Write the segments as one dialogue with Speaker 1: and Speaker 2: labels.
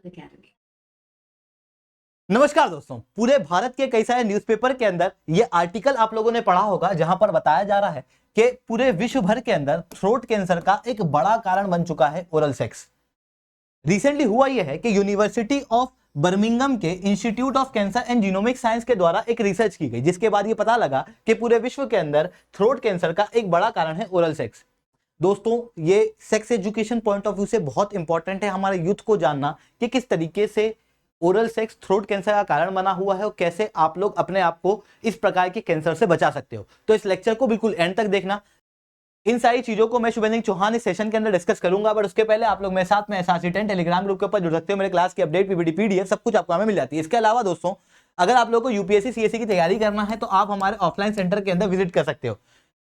Speaker 1: Academy.
Speaker 2: नमस्कार दोस्तों, पूरे भारत के कई सारे न्यूज़पेपर के अंदर ये आर्टिकल आप लोगों ने पढ़ा होगा जहां पर बताया जा रहा है कि पूरे विश्व भर के अंदर थ्रोट कैंसर का एक बड़ा कारण बन चुका है ओरल सेक्स। रिसेंटली हुआ यह है कि यूनिवर्सिटी ऑफ बर्मिंघम के institute of cancer and genomic science के द्वारा एक रिसर्च की गई, जिसके बाद ये पता लगा कि पूरे विश्व के अंदर थ्रोट कैंसर का एक बड़ा कारण है ओरल सेक्स। दोस्तों, ये sex education point of view से बहुत इंपॉर्टेंट है हमारे यूथ को जानना कि किस तरीके से ओरल सेक्स थ्रोट कैंसर का कारण बना हुआ है और कैसे आप लोग अपने आप को इस प्रकार के कैंसर से बचा सकते हो। तो इस लेक्चर को बिल्कुल एंड तक देखना। इन सारी चीजों को मैं शुभेंद्र चौहान इस सेशन के अंदर डिस्कस करूंगा, बट उसके पहले आप लोग मेरे साथ में SRC10 टेलीग्राम ग्रुप के ऊपर जुड़ सकते हो। मेरे क्लास की अपडेट, पीपीटी, पीडीएफ सब कुछ आपको हमें मिल जाती है। इसके अलावा दोस्तों, अगर आप लोगों को यूपीएससी सीएससी की तैयारी करना है तो आप हमारे ऑफलाइन सेंटर के अंदर विजिट कर सकते हो।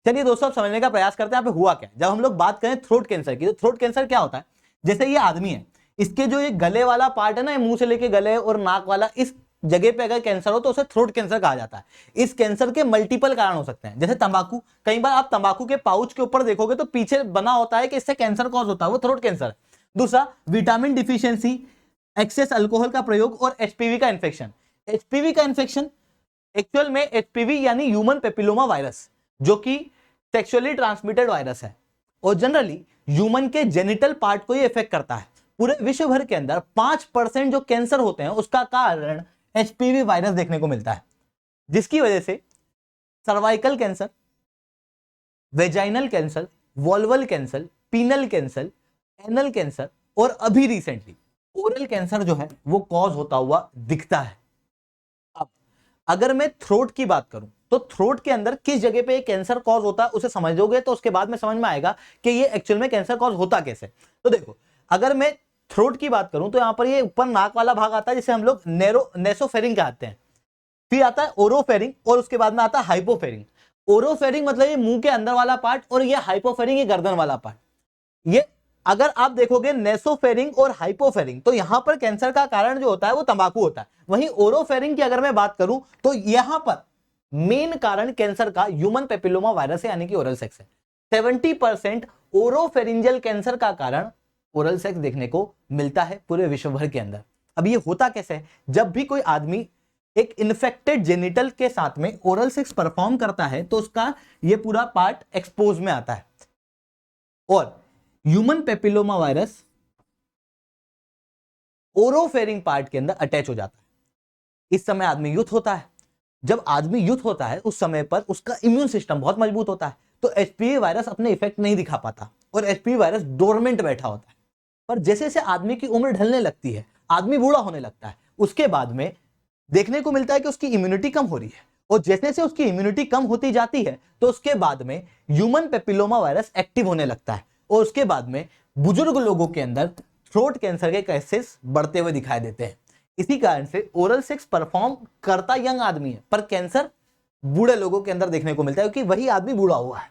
Speaker 2: चलिए दोस्तों, अब समझने का प्रयास करते हैं यहाँ पे हुआ क्या। जब हम लोग बात करें थ्रोट कैंसर की, तो थ्रोट कैंसर क्या होता है? जैसे ये आदमी है, इसके जो ये गले वाला पार्ट है ना, मुंह से लेके गले और नाक वाला, इस जगह पे अगर कैंसर हो तो उसे थ्रोट कैंसर कहा जाता है। इस कैंसर के मल्टीपल कारण हो सकते हैं, जैसे तंबाकू। कई बार आप तंबाकू के पाउच के ऊपर देखोगे तो पीछे बना होता है कि इससे कैंसर कॉज होता है, वो थ्रोट कैंसर है। दूसरा, विटामिन डिफिशियंसी, एक्सेस अल्कोहल का प्रयोग और एचपीवी का इन्फेक्शन। एचपीवी का इन्फेक्शन एक्चुअल में एचपीवी यानी ह्यूमन पेपिलोमा वायरस, जो कि सेक्सुअली ट्रांसमिटेड वायरस है और जनरली ह्यूमन के जेनिटल पार्ट को ये इफेक्ट करता है। पूरे विश्व भर के अंदर 5% जो कैंसर होते हैं उसका कारण एचपीवी वायरस देखने को मिलता है, जिसकी वजह से cervical cancer, vaginal cancer, vulval cancer, penile cancer, anal cancer और अभी रिसेंटली ओरल कैंसर जो है वो कॉज होता हुआ दिखता है। अब अगर मैं थ्रोट की बात करूं तो थ्रोट के अंदर किस जगह पे कैंसर कॉज होता है उसे समझोगे तो उसके बाद में समझ में आएगा कि ये एक्चुअल में कैंसर कॉज होता कैसे। तो देखो, अगर मैं थ्रोट की बात करूं तो यहां पर ये ऊपर नाक वाला भाग आता है जिसे हम लोग नेसोफेरिंग कहते हैं। फिर आता है ओरोफेरिंग और उसके बाद में आता है हाइपोफेरिंग। ओरोफेरिंग मतलब ये मुंह के अंदर वाला पार्ट और ये हाइपोफेरिंग ये गर्दन वाला पार्ट। ये अगर आप देखोगे नेसोफेरिंग और हाइपोफेरिंग तो यहां पर कैंसर का कारण जो होता है वो तंबाकू होता है। वहीं ओरोफेरिंग की अगर मैं बात करूं तो यहां पर मेन कारण कैंसर का ह्यूमन पेपिलोमा वायरस है, यानी कि ओरल सेक्स है। 70% ओरोफेरिंजियल कैंसर का कारण ओरल सेक्स देखने को मिलता है पूरे विश्व भर के अंदर। अब ये होता कैसे है? जब भी कोई आदमी एक इन्फेक्टेड जेनिटल के साथ में ओरल सेक्स परफॉर्म करता है तो उसका ये पूरा पार्ट एक्सपोज में आता है और ह्यूमन पेपिलोमा वायरस ओरोफेरिंग पार्ट के अंदर अटैच हो जाता है। इस समय आदमी यूथ होता है। जब आदमी यूथ होता है उस समय पर उसका इम्यून सिस्टम बहुत मजबूत होता है, तो एचपीवी वायरस अपने इफेक्ट नहीं दिखा पाता और एचपीवी वायरस डोरमेंट बैठा होता है। पर जैसे जैसे आदमी की उम्र ढलने लगती है, आदमी बूढ़ा होने लगता है, उसके बाद में देखने को मिलता है कि उसकी इम्यूनिटी कम हो रही है और जैसे जैसे उसकी इम्यूनिटी कम होती जाती है तो उसके बाद में ह्यूमन पेपिलोमा वायरस एक्टिव होने लगता है और उसके बाद में बुजुर्ग लोगों के अंदर थ्रोट कैंसर के केसेस बढ़ते हुए दिखाई देते हैं। इसी कारण से ओरल सेक्स परफॉर्म करता यंग आदमी है पर कैंसर बूढ़े लोगों के अंदर देखने को मिलता है क्योंकि वही आदमी बूढ़ा हुआ है।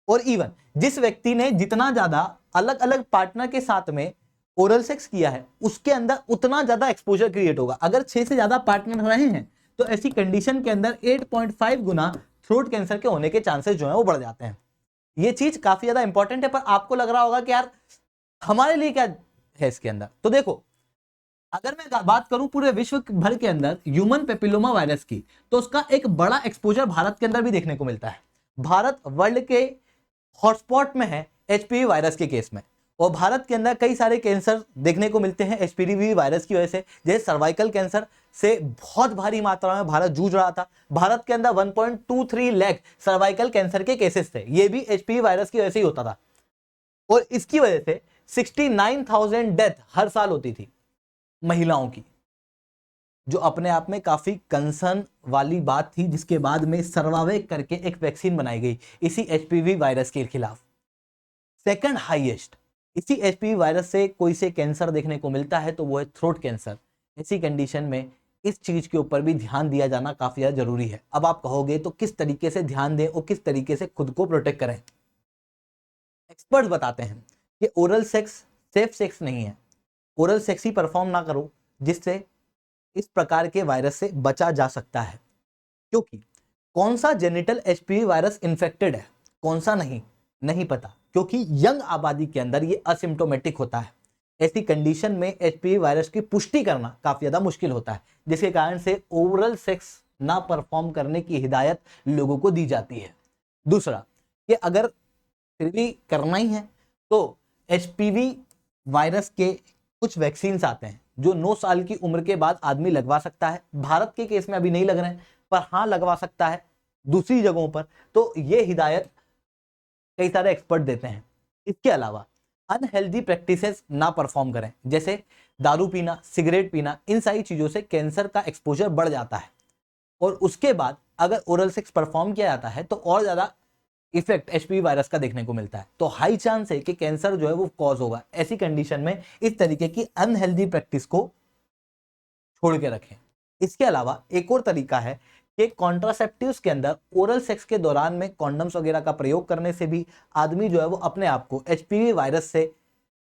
Speaker 2: और इवन जिस व्यक्ति ने जितना ज्यादा अलग अलग पार्टनर के साथ में ओरल सेक्स किया है उसके अंदर उतना ज्यादा एक्सपोजर क्रिएट होगा। अगर 6 से ज्यादा पार्टनर रहे हैं तो ऐसी कंडीशन के अंदर 8.5 गुना थ्रोट कैंसर के होने के चांसेस जो है वो बढ़ जाते हैं। ये चीज काफी ज्यादा इंपॉर्टेंट है, पर आपको लग रहा होगा कि यार हमारे लिए क्या है इसके अंदर। तो देखो, अगर मैं बात करूं पूरे विश्व भर के अंदर ह्यूमन पेपिलोमा वायरस की, तो उसका एक बड़ा एक्सपोजर भारत के अंदर भी देखने को मिलता है। भारत वर्ल्ड के हॉटस्पॉट में है एचपीवी वायरस के केस में और भारत के अंदर कई सारे कैंसर देखने को मिलते हैं एचपीवी वायरस की वजह से। जैसे सर्वाइकल कैंसर से बहुत भारी मात्रा में भारत जूझ रहा था। भारत के अंदर 1.23 लाख सर्वाइकल कैंसर के केसेस थे, ये भी एचपीवी वायरस की वजह से ही होता था और इसकी वजह से 69,000 डेथ हर साल होती थी महिलाओं की, जो अपने आप में काफी कंसर्न वाली बात थी, जिसके बाद में सर्वावेक करके एक वैक्सीन बनाई गई इसी एचपीवी वायरस के खिलाफ। सेकंड हाईएस्ट इसी एचपीवी वायरस से कोई से कैंसर देखने को मिलता है तो वो है थ्रोट कैंसर। ऐसी कंडीशन में इस चीज के ऊपर भी ध्यान दिया जाना काफी ज्यादा जरूरी है। अब आप कहोगे तो किस तरीके से ध्यान दें और किस तरीके से खुद को प्रोटेक्ट करें? एक्सपर्ट्स बताते हैं कि ओरल सेक्स सेफ सेक्स नहीं है। ओरल सेक्स ही परफॉर्म ना करो जिससे इस प्रकार के वायरस से बचा जा सकता है, क्योंकि कौन सा जेनिटल एचपीवी वायरस इन्फेक्टेड है कौन सा नहीं पता, क्योंकि यंग आबादी के अंदर ये असिम्प्टोमेटिक होता है। ऐसी कंडीशन में एचपीवी वायरस की पुष्टि करना काफी ज्यादा मुश्किल होता है, जिसके कारण से ओरल सेक्स ना परफॉर्म करने की हिदायत लोगों को दी जाती है। दूसरा, कि अगर फिर भी करना ही है तो एचपीवी वायरस के कुछ वैक्सीन आते हैं जो 9 साल की उम्र के बाद आदमी लगवा सकता है। भारत के केस में अभी नहीं लग रहे हैं, पर हाँ लगवा सकता है दूसरी जगहों पर। तो ये हिदायत कई सारे एक्सपर्ट देते हैं। इसके अलावा अनहेल्दी प्रैक्टिसेस ना परफॉर्म करें, जैसे दारू पीना, सिगरेट पीना, इन सारी चीजों से कैंसर का एक्सपोजर बढ़ जाता है। और उसके बाद अगर ओरल सेक्स परफॉर्म किया जाता है तो और ज्यादा इफेक्ट एचपीवी वायरस का देखने को मिलता है। तो हाई चांस है कि कैंसर जो है वो कॉज होगा। ऐसी कंडीशन में इस तरीके की अनहेल्दी प्रैक्टिस को छोड़ के रखें। इसके अलावा एक और तरीका है कि कॉन्ट्रासेप्टिव्स के अंदर ओरल सेक्स के दौरान में कॉन्डम्स वगैरह का प्रयोग करने से भी आदमी जो है वो अपने आप को एचपीवी वायरस से,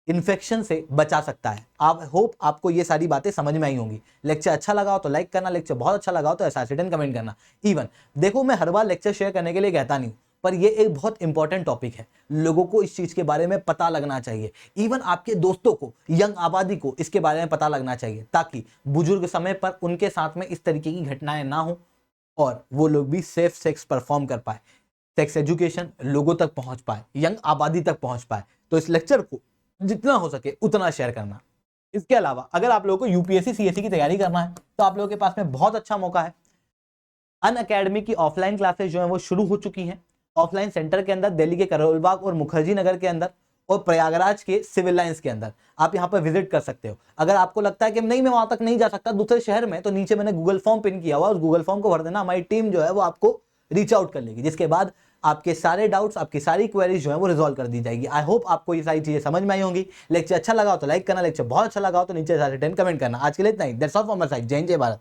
Speaker 2: इन्फेक्शन से बचा सकता है। आप होप आपको ये सारी बातें समझ में आई होंगी। लेक्चर अच्छा लगा हो तो लाइक करना, लेक्चर बहुत अच्छा लगा हो तो SRC10 कमेंट करना। इवन देखो, मैं हर बार लेक्चर शेयर करने के लिए कहता नहीं हूं, पर ये एक बहुत इंपॉर्टेंट टॉपिक है। लोगों को इस चीज के बारे में पता लगना चाहिए। इवन आपके दोस्तों को, यंग आबादी को इसके बारे में पता लगना चाहिए, ताकि बुजुर्ग समय पर उनके साथ में इस तरीके की घटनाएं ना हो और वो लोग भी सेफ सेक्स परफॉर्म कर पाए, सेक्स एजुकेशन लोगों तक पहुंच पाए, यंग आबादी तक पहुंच पाए। तो इस लेक्चर को जितना हो सके उतना शेयर करना। इसके अलावा अगर आप लोगों को यूपीएससी सीएससी की तैयारी करना है तो आप लोगों के पास में बहुत अच्छा मौका है। अनअकैडमी की ऑफलाइन क्लासेस जो है वो शुरू हो चुकी हैं। ऑफलाइन सेंटर के अंदर दिल्ली के करोलबाग और मुखर्जी नगर के अंदर और प्रयागराज के सिविल लाइंस के अंदर आप यहाँ पर विजिट कर सकते हो। अगर आपको लगता है कि नहीं मैं वहां तक नहीं जा सकता दूसरे शहर में, तो नीचे मैंने गूगल फॉर्म पिन किया हुआ, उस गूगल फॉर्म को भर देना। हमारी टीम जो है वो आपको रीच आउट कर लेगी, जिसके बाद आपके सारे डाउट्स, आपकी सारी क्वेरीज जो है वो रिजॉल्व कर दी जाएगी। आई होप आपको ये सारी चीजें समझ में आई होंगी। लेक्चर अच्छा लगा हो तो लाइक करना, लेक्चर बहुत अच्छा लगा हो तो नीचे 10 कमेंट करना। आज के लिए इतना ही। That's all from my side. जय हिंद, जय भारत।